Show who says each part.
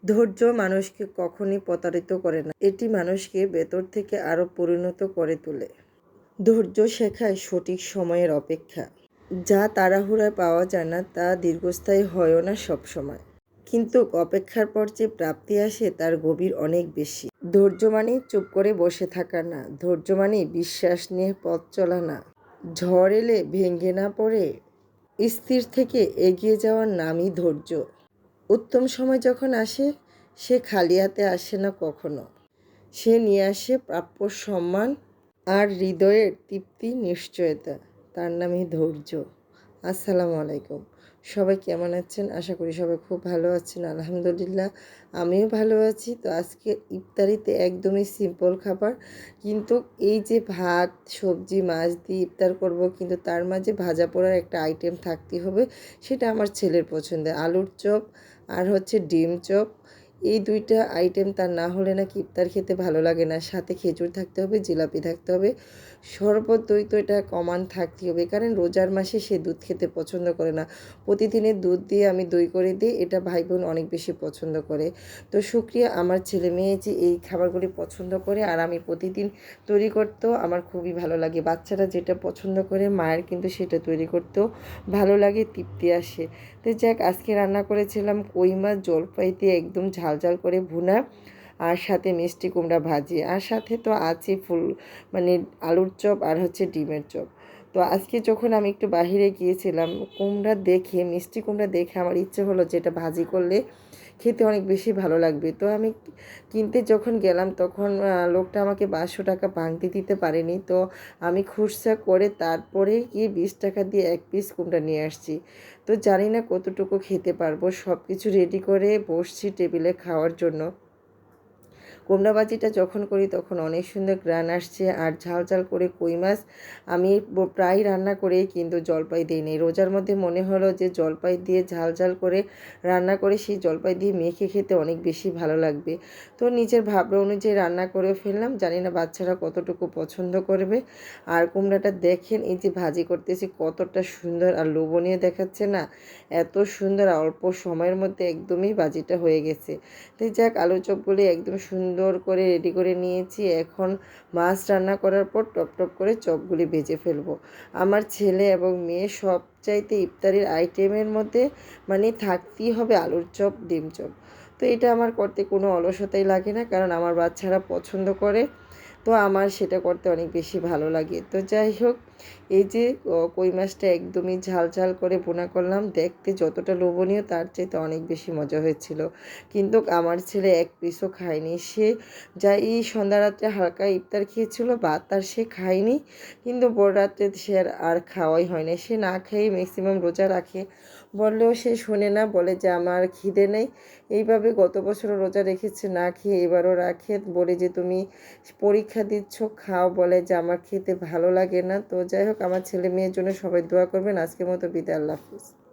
Speaker 1: ধৈর্য মানুষকে কখনই প্রতারিত করে না, এটি মানুষকে ভেতর থেকে আরও পরিণত করে তোলে। ধৈর্য শেখায় সঠিক সময়ের অপেক্ষা। যা তাড়াহুড়ায় পাওয়া যায় না তা দীর্ঘস্থায়ী হয়ও না সবসময়, কিন্তু অপেক্ষার পর যে প্রাপ্তি আসে তার গভীর অনেক বেশি। ধৈর্য মানে চুপ করে বসে থাকা না, ধৈর্য মানে বিশ্বাস নিয়ে পথ চলা না, ঝড় এলে ভেঙে না পড়ে স্থির থেকে এগিয়ে যাওয়ার নামই ধৈর্য। উত্তম সময় যখন আসে সে খালি হাতে আসে না কখনো, সে নিয়ে আসে প্রাপ্য সম্মান আর হৃদয়ের তৃপ্তি নিশ্চয়তা, তার নামই ধৈর্য। আসসালামু আলাইকুম, সবাই কেমন আছেন? আশা করি সবাই খুব ভালো আছেন। আলহামদুলিল্লাহ আমিও ভালো আছি। তো আজকে ইফতারিতে একদমই সিম্পল খাবার, কিন্তু এই যে ভাত সবজি মাছ দিয়ে ইফতার করব, কিন্তু তার মাঝে ভাজা পোড়ার একটা আইটেম থাকতেই হবে। সেটা আমার ছেলের পছন্দের আলুর চপ আর ডিম চপ। এই দুইটা আইটেম তার না হলে নাকি ইফতার খেতে ভালো লাগে না। সাথে খেজুর থাকতে হবে, জিলাপি থাকতে হবে, শরবত দই তো এটা কমান থাকতেই হবে, কারণ রোজার মাসে সে দুধ খেতে পছন্দ করে না। প্রতিদিনের দুধ দিয়ে আমি দই করে দিই, এটা ভাই বোন অনেক বেশি পছন্দ করে। তো শুকরিয়া আমার ছেলে মেয়ে যে এই খাবারগুলি পছন্দ করে, আর আমি প্রতিদিন তৈরি করতেও আমার খুবই ভালো লাগে। বাচ্চারা যেটা পছন্দ করে মায়ের কিন্তু সেটা তৈরি করতেও ভালো লাগে, তৃপ্তি আসে। তো যাক, আজকে রান্না করেছিলাম কই মাছ জলপাই দিয়ে একদম ঝাল ঝাল করে ভুনা, আর সাথে মিষ্টি কুমড়া ভাজি, আর সাথে তো আছে মানে আলুর চপ আর ডিমের চপ। তো আজকে যখন আমি একটু বাহিরে গিয়েছিলাম, মিষ্টি কুমড়া দেখে আমার ইচ্ছে হলো যেটা ভাজি করলে খেতে অনেক বেশি ভালো লাগবে। তো আমি কিনতে যখন গেলাম তখন লোকটা আমাকে 500 টাকা ভাঙতি দিতে পারেনি। তো আমি খুচরা করে তারপরে গিয়ে 20 টাকা দিয়ে এক পিস কুমড়া নিয়ে আসছি। তো জানি না কতটুকু খেতে পারবো, সব কিছু রেডি করে বসছি টেবিলে খাওয়ার জন্য। কুমড়া ভাজিটা যখন করি তখন অনেক সুন্দর গ্রান আসছে, আর ঝাল ঝাল করে কই মাছ আমি প্রায় রান্না করেই কিন্তু জলপাই দিই নি। রোজার মধ্যে মনে হলো যে জলপাই দিয়ে ঝাল ঝাল করে রান্না করে সেই জলপাই দিয়ে মেখে খেতে অনেক বেশি ভালো লাগবে। তো নিজের ভাবনা অনুযায়ী রান্না করে ফেললাম, জানি না বাচ্চারা কতটুকু পছন্দ করবে। আর কুমড়াটা দেখেন, এই যে ভাজি করতেছি কতটা সুন্দর আর লোভনীয় দেখাচ্ছে না, এত সুন্দর অল্প সময়ের মধ্যে একদমই ভাজিটা হয়ে গেছে। তো যাক, আলু চপগুলি একদম সুন্দর করে রেডি করে নিয়েছি। এখন মাছ রান্না করার পর টপ টপ করে চপগুলি ভেজে ফেলবো। আমার ছেলে এবং মেয়ে সবচাইতে ইফতারির আইটেমের মধ্যে মানে থাকতেই হবে আলুর চপ ডিম চপ। তো এটা আমার করতে কোনো অলসতাই লাগে না, কারণ আমার বাচ্চারা পছন্দ করে। তো আমার সেটা করতে অনেক বেশি ভালো লাগে। তো যাই হোক, এই যে কই মাছটা একদমই ঝাল ঝাল করে ভুনা করলাম, দেখতে যতটা লোভনীয় তার চাইতে অনেক বেশি মজা হয়েছিল। কিন্তু আমার ছেলে এক পিসও খায়নি। সে এই সন্ধ্যা রাত্রে হালকা ইফতার খেয়েছিল, ভাত আর সে খায়নি। কিন্তু বড় রাত্রে সে আর খাওয়াই হয় না, সে না খেয়েই ম্যাক্সিমাম রোজা রাখে। বললেও সে শোনে না, বলে যে আমার খিদে নেই। এইভাবে গত বছরও রোজা রেখেছে না খেয়ে, এবারও রাখে, বলে যে তুমি পরীক্ষা দিচ্ছ খাও, বলে যে আমার খেতে ভালো লাগে না। তো যাই হোক, আমার ছেলে মেয়ের জন্য সবাই দোয়া করবেন। আজকের মতো বিদায়, আল্লাহ হাফিজ।